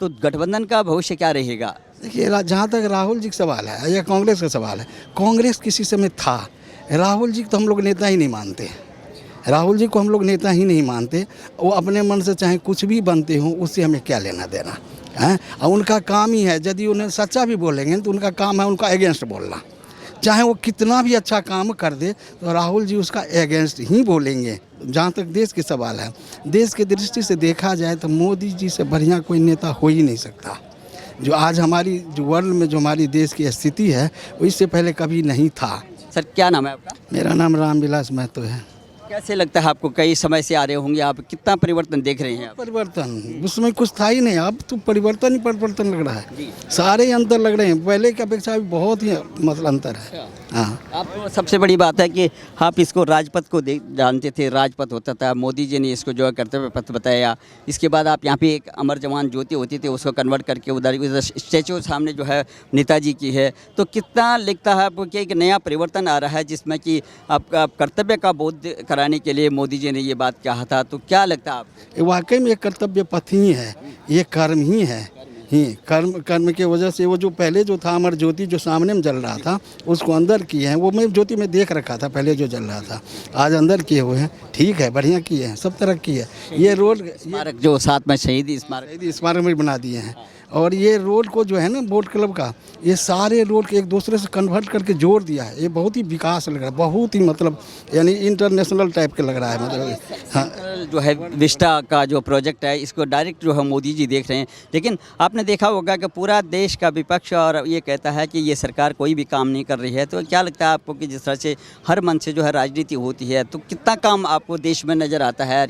तो गठबंधन का भविष्य क्या रहेगा? देखिए जहाँ तक राहुल जी का सवाल है या कांग्रेस का सवाल है, कांग्रेस किसी समय था। राहुल जी को तो हम लोग नेता ही नहीं मानते। राहुल जी को हम लोग नेता ही नहीं मानते। वो अपने मन से चाहे कुछ भी बनते हों, उससे हमें क्या लेना देना है। और उनका काम ही है, यदि उन्हें सच्चा भी बोलेंगे तो उनका काम है उनका अगेंस्ट बोलना। चाहे वो कितना भी अच्छा काम कर दे तो राहुल जी उसका अगेंस्ट ही बोलेंगे। जहाँ तक देश के सवाल है, देश की दृष्टि से देखा जाए तो मोदी जी से बढ़िया कोई नेता हो ही नहीं सकता। जो आज हमारी जो वर्ल्ड में जो हमारी देश की स्थिति है, वो इससे पहले कभी नहीं था। सर क्या नाम है आपका? मेरा नाम रामविलास महतो है। कैसे लगता है आपको, कई समय से आ रहे होंगे आप, कितना परिवर्तन देख रहे हैं आप? परिवर्तन उसमें कुछ था ही नहीं, अब तो परिवर्तन ही परिवर्तन लग रहा है। जी। सारे अंतर लग रहे हैं, पहले की अपेक्षा भी बहुत ही मतलब अंतर है। हाँ, आप सबसे बड़ी बात है कि आप इसको राजपथ को जानते थे, राजपथ होता था, मोदी जी ने इसको जो है कर्तव्य पथ बताया। इसके बाद आप यहाँ पे एक अमर जवान ज्योति होती थी, उसको कन्वर्ट करके उधर स्टैचू सामने जो है नेताजी की है। तो कितना लगता है आपको कि एक नया परिवर्तन आ रहा है जिसमें कि आपका कर्तव्य का बोध कराने के लिए मोदी जी ने ये बात कहा था? तो क्या लगता है आपको? ये वाकई में एक कर्तव्य पथ ही है, ये कर्म ही है। ही कर्म की वजह से वो जो पहले जो था अमर ज्योति जो सामने में जल रहा था, उसको अंदर किए हैं। वो मैं ज्योति में देख रखा था पहले जो जल रहा था, आज अंदर किए हुए हैं। ठीक है, बढ़िया किए हैं, सब तरह किए। ये रोड स्मारक जो साथ में शहीद स्मारक में बना दिए हैं। और ये रोड को जो है ना बोट क्लब का, ये सारे रोड के एक दूसरे से कन्वर्ट करके जोड़ दिया है। ये बहुत ही विकास लग रहा है, बहुत ही मतलब यानी इंटरनेशनल टाइप के लग रहा है। मतलब हाँ, जो है विस्टा का जो प्रोजेक्ट है, इसको डायरेक्ट जो है मोदी जी देख रहे हैं। लेकिन आपने देखा होगा कि पूरा देश का विपक्ष और ये कहता है कि ये सरकार कोई भी काम नहीं कर रही है। तो क्या लगता है आपको कि जिस तरह से हर मन से जो है राजनीति होती है, तो कितना काम आपको देश में नज़र आता है?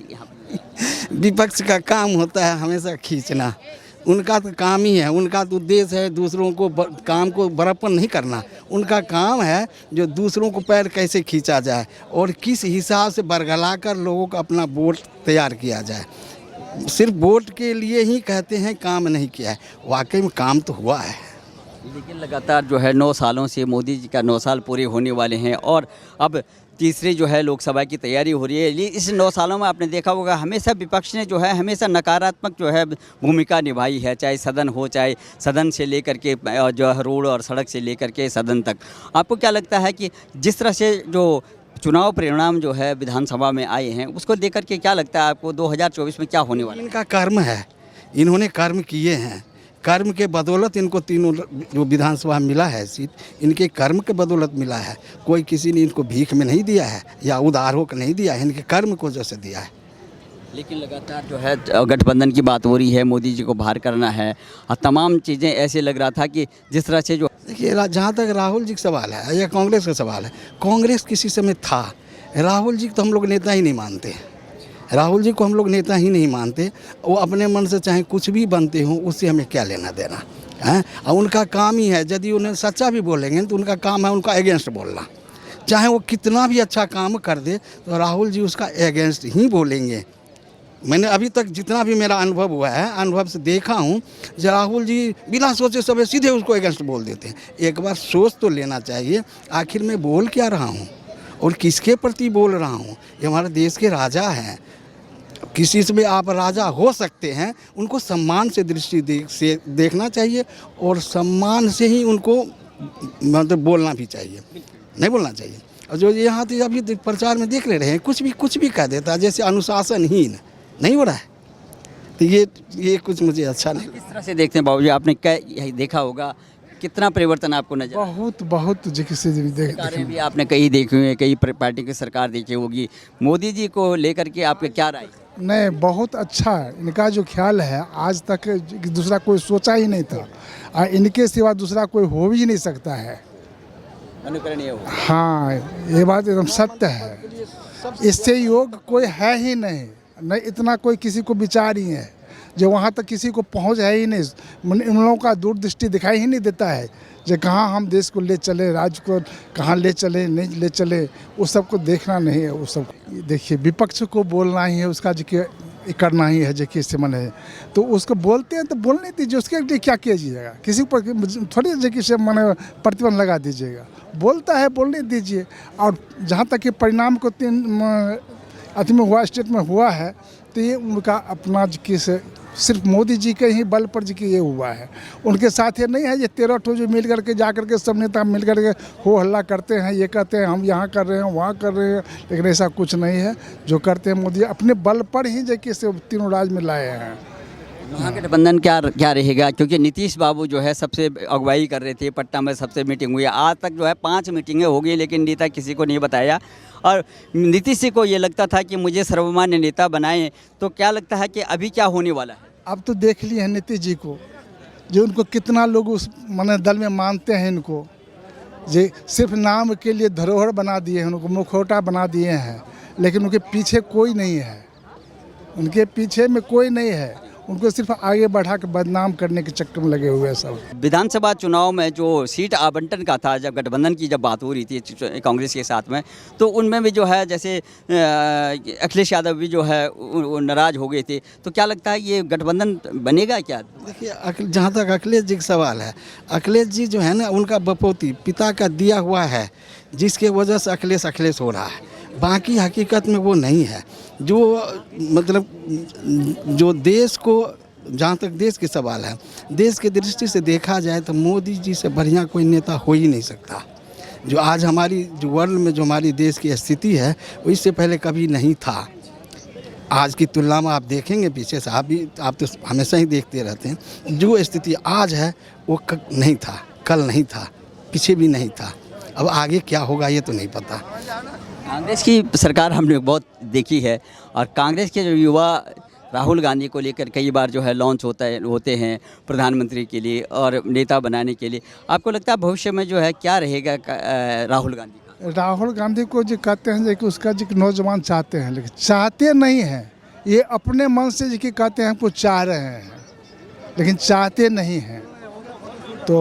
विपक्ष का काम होता है हमेशा खींचना। उनका तो काम ही है, उनका तो उद्देश्य है दूसरों को काम को बराबर नहीं करना। उनका काम है जो दूसरों को पैर कैसे खींचा जाए और किस हिसाब से बरगला कर लोगों को अपना वोट तैयार किया जाए। सिर्फ वोट के लिए ही कहते हैं, काम नहीं किया है। वाकई में काम तो हुआ है। लेकिन लगातार जो है 9 सालों से मोदी जी का 9 साल पूरे होने वाले हैं और अब तीसरी जो है लोकसभा की तैयारी हो रही है। ये इस 9 सालों में आपने देखा होगा हमेशा विपक्ष ने जो है हमेशा नकारात्मक जो है भूमिका निभाई है, चाहे सदन हो, चाहे सदन से लेकर के जो है रोड और सड़क से लेकर के सदन तक। आपको क्या लगता है कि जिस तरह से जो चुनाव परिणाम जो है विधानसभा में आए हैं, उसको देख कर के क्या लगता है आपको 2024 में क्या होने वाला है? इनका कर्म है, इन्होंने कर्म किए हैं। कर्म के बदौलत इनको तीनों जो विधानसभा मिला है सीट, इनके कर्म के बदौलत मिला है। कोई किसी ने इनको भीख में नहीं दिया है या उधार होकर नहीं दिया है, इनके कर्म को वजह से दिया है। लेकिन लगातार जो है गठबंधन की बात हो रही है, मोदी जी को बाहर करना है और तमाम चीज़ें ऐसे लग रहा था कि जिस तरह से जो देखिए जहाँ तक राहुल जी का सवाल है या कांग्रेस का सवाल है, कांग्रेस किसी समय था। राहुल जी को तो हम लोग नेता ही नहीं मानते। राहुल जी को हम लोग नेता ही नहीं मानते। वो अपने मन से चाहे कुछ भी बनते हों, उससे हमें क्या लेना देना है। और उनका काम ही है, यदि उन्हें सच्चा भी बोलेंगे तो उनका काम है उनका अगेंस्ट बोलना। चाहे वो कितना भी अच्छा काम कर दे तो राहुल जी उसका अगेंस्ट ही बोलेंगे। मैंने अभी तक जितना भी मेरा अनुभव हुआ है, अनुभव से देखा हूँ, राहुल जी बिना सोचे समझे सीधे उसको अगेंस्ट बोल देते हैं। एक बार सोच तो लेना चाहिए, आखिर मैं बोल क्या रहा हूँ और किसके प्रति बोल रहा हूँ। ये हमारे देश के राजा हैं, किसी से भी आप राजा हो सकते हैं। उनको सम्मान से दृष्टि से देखना चाहिए और सम्मान से ही उनको मतलब बोलना भी चाहिए, नहीं बोलना चाहिए। और जो यहाँ तो अभी प्रचार में देख ले रहे हैं, कुछ भी कह देता है, जैसे अनुशासनहीन नहीं हो रहा है। तो ये कुछ मुझे अच्छा नहीं। किस तरह से देखते हैं बाबूजी, आपने क्या यही देखा होगा, कितना परिवर्तन आपको नजर? बहुत सरकारें भी आपने कई देखी हुई हैं, कई पार्टी की सरकार देखी होगी। मोदी जी को लेकर के आपके क्या राय? नहीं, बहुत अच्छा है इनका जो ख्याल है। आज तक दूसरा कोई सोचा ही नहीं था और इनके सिवा दूसरा कोई हो भी नहीं सकता है। अनुकरणीय हो। हाँ, ये बात एकदम सत्य है। इससे योग कोई है ही नहीं, इतना कोई किसी को विचार ही है जो वहाँ तक किसी को पहुँच है ही नहीं। इन लोगों का दूरदृष्टि दिखाई ही नहीं देता है जो कहाँ हम देश को ले चले, राज्य को कहाँ ले चले नहीं ले चले, उस सब को देखना नहीं है। उस सब देखिए विपक्ष को बोलना ही है, उसका जो करना ही है जो कि मन है, तो उसको बोलते हैं तो बोलने दीजिए। उसके लिए क्या कीजिएगा, किसी पर थोड़ी जो से मन प्रतिबंध लगा दीजिएगा। बोलता है बोलने दीजिए। और जहाँ तक कि परिणाम को 3 अति में हुआ, स्टेट में हुआ है, तो ये उनका अपना किस सिर्फ मोदी जी के ही बल पर जी कि ये हुआ है। उनके साथ ये नहीं है ये 13 ठो जो मिल करके जा करके सब नेता मिल करके हो हल्ला करते हैं, ये कहते हैं हम यहाँ कर रहे हैं वहाँ कर रहे हैं, लेकिन ऐसा कुछ नहीं है। जो करते हैं मोदी अपने बल पर ही जैसे से तीनों राज्य में लाए हैं। महागठबंधन क्या रहेगा, क्योंकि नीतीश बाबू जो है सबसे अगुवाई कर रहे थे, पटना में सबसे मीटिंग हुई, आज तक जो है 5 मीटिंगें हो गई, लेकिन नेता किसी को नहीं बताया। और नीतीश जी को ये लगता था कि मुझे सर्वमान्य नेता बनाएं, तो क्या लगता है कि अभी क्या होने वाला है? अब तो देख लिए हैं नीतीश जी को, जो उनको कितना लोग उस माने दल में मानते हैं। इनको जो सिर्फ नाम के लिए धरोहर बना दिए हैं, उनको मुखौटा बना दिए हैं, लेकिन उनके पीछे कोई नहीं है। उनके पीछे में कोई नहीं है, उनको सिर्फ आगे बढ़ा के बदनाम करने के चक्कर में लगे हुए हैं सब। विधानसभा चुनाव में जो सीट आवंटन का था, जब गठबंधन की जब बात हो रही थी कांग्रेस के साथ में, तो उनमें भी जो है जैसे अखिलेश यादव भी जो है वो नाराज़ हो गए थे, तो क्या लगता है ये गठबंधन बनेगा क्या? देखिए, जहाँ तक अखिलेश जी का सवाल है, अखिलेश जी जो है ना, उनका बपौती पिता का दिया हुआ है, जिसके वजह से अखिलेश हो रहा है। बाकी हकीकत में वो नहीं है। जो मतलब जो देश को, जहाँ तक देश के सवाल है, देश की दृष्टि से देखा जाए तो मोदी जी से बढ़िया कोई नेता हो ही नहीं सकता। जो आज हमारी जो वर्ल्ड में जो हमारी देश की स्थिति है, वो इससे पहले कभी नहीं था। आज की तुलना में आप देखेंगे पीछे से, आप तो हमेशा ही देखते रहते हैं, जो स्थिति आज है वो नहीं था, कल नहीं था, पीछे भी नहीं था। अब आगे क्या होगा ये तो नहीं पता। कांग्रेस की सरकार हमने बहुत देखी है, और कांग्रेस के जो युवा राहुल गांधी को लेकर कई बार जो है लॉन्च होते हैं प्रधानमंत्री के लिए और नेता बनाने के लिए। आपको लगता है भविष्य में जो है क्या रहेगा राहुल गांधी का? राहुल गांधी को जो कहते हैं कि उसका जो नौजवान चाहते हैं, लेकिन चाहते नहीं हैं। ये अपने मन से जो कहते हैं वो चाह रहे हैं, लेकिन चाहते नहीं हैं। तो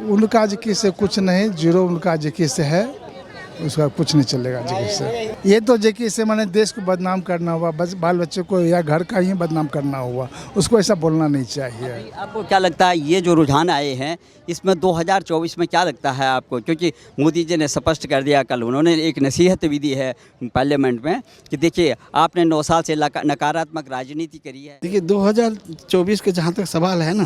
उनका जो किसे कुछ नहीं, जीरो उनका जो किसे है, उसका कुछ नहीं चलेगा जी से। ये तो जेकी से मैंने देश को बदनाम करना हुआ, बस बाल बच्चे को या घर का ही बदनाम करना हुआ, उसको ऐसा बोलना नहीं चाहिए। आपको क्या लगता है ये जो रुझान आए हैं, इसमें 2024 में क्या लगता है आपको? क्योंकि मोदी जी ने स्पष्ट कर दिया, कल उन्होंने एक नसीहत भी दी है पार्लियामेंट में कि देखिए आपने 9 साल से नकारात्मक राजनीति करी है। देखिए 2024 के जहाँ तक सवाल है ना,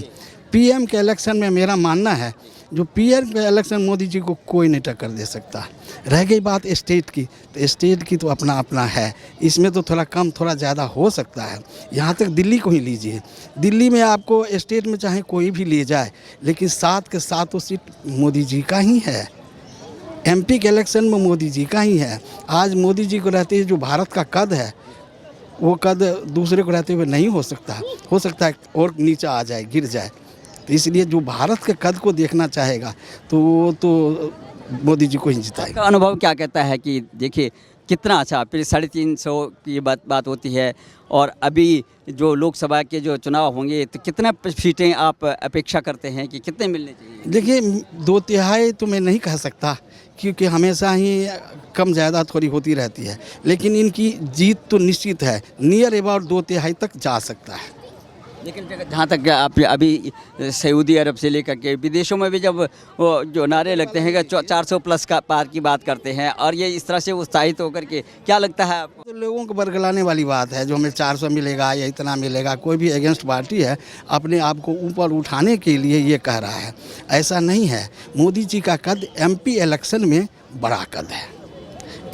पीएम के इलेक्शन में मेरा मानना है, जो पीएम के इलेक्शन मोदी जी को कोई नहीं टक्कर दे सकता। रह गई बात स्टेट की, तो स्टेट की तो अपना अपना है, इसमें तो थोड़ा कम थोड़ा ज़्यादा हो सकता है। यहाँ तक दिल्ली को ही लीजिए, दिल्ली में आपको स्टेट में चाहे कोई भी ले जाए, लेकिन 7 के 7 सीट मोदी जी का ही है। एमपी के इलेक्शन में मोदी जी का ही है। आज मोदी जी को रहते जो भारत का कद है, वो कद दूसरे को रहते हुए नहीं हो सकता है और नीचे आ जाए, गिर जाए। तो इसलिए जो भारत के कद को देखना चाहेगा तो वो तो मोदी जी को ही जिताएगा। आपका अनुभव क्या कहता है कि देखिए कितना अच्छा, फिर 350 की बात होती है, और अभी जो लोकसभा के जो चुनाव होंगे तो कितने सीटें आप अपेक्षा करते हैं कि कितने मिलने चाहिए? देखिए 2/3 तो मैं नहीं कह सकता, क्योंकि हमेशा ही कम ज़्यादा थोड़ी होती रहती है, लेकिन इनकी जीत तो निश्चित है, नियर अबाउट 2/3 तक जा सकता है। लेकिन जहाँ तक आप अभी सऊदी अरब से लेकर के विदेशों में भी जब वो जो नारे लगते हैं कि 400 प्लस का पार की बात करते हैं, और ये इस तरह से उत्साहित होकर के, क्या लगता है आपको? तो लोगों को बरगलाने वाली बात है, जो हमें 400 मिलेगा या इतना मिलेगा। कोई भी अगेंस्ट पार्टी है अपने आप को ऊपर उठाने के लिए ये कह रहा है, ऐसा नहीं है। मोदी जी का कद एमपी इलेक्शन में बड़ा कद है,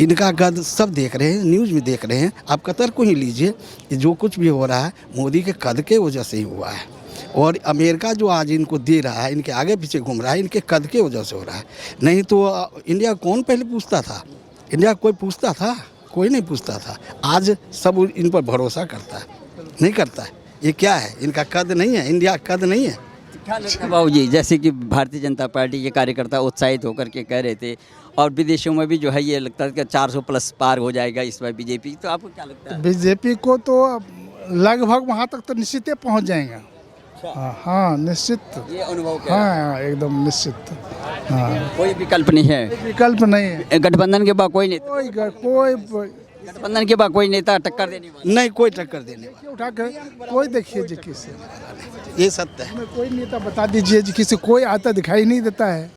इनका कद सब देख रहे हैं, न्यूज़ में देख रहे हैं। आप कतर को ही लीजिए कि जो कुछ भी हो रहा है मोदी के कद के वजह से ही हुआ है, और अमेरिका जो आज इनको दे रहा है, इनके आगे पीछे घूम रहा है, इनके कद के वजह से हो रहा है। नहीं तो इंडिया कौन पहले पूछता था? इंडिया कोई पूछता था? कोई नहीं पूछता था। आज सब इन पर भरोसा करता है, नहीं करता है। ये क्या है? इनका कद नहीं है, इंडिया कद नहीं है। क्या लगता है बाबू जी, जैसे कि भारतीय जनता पार्टी के कार्यकर्ता उत्साहित होकर के कह रहे थे, और विदेशों में भी जो है ये लगता है कि 400 प्लस पार हो जाएगा इस बार बीजेपी, तो आपको क्या लगता है? बीजेपी को तो लगभग वहाँ तक तो निश्चित पहुँच जाएगा। हाँ निश्चित, ये अनुभव क्या? हाँ एकदम निश्चित। हाँ कोई विकल्प नहीं है, विकल्प नहीं है। गठबंधन के बाद कोई नेता, कोई गठबंधन के बाद कोई नेता टक्कर देने वाला नहीं, कोई टक्कर देने वाला उठा कर कोई देखिए जी किसी, ये सत्य है। कोई नेता बता दीजिए जी किसी, कोई आता दिखाई नहीं देता है।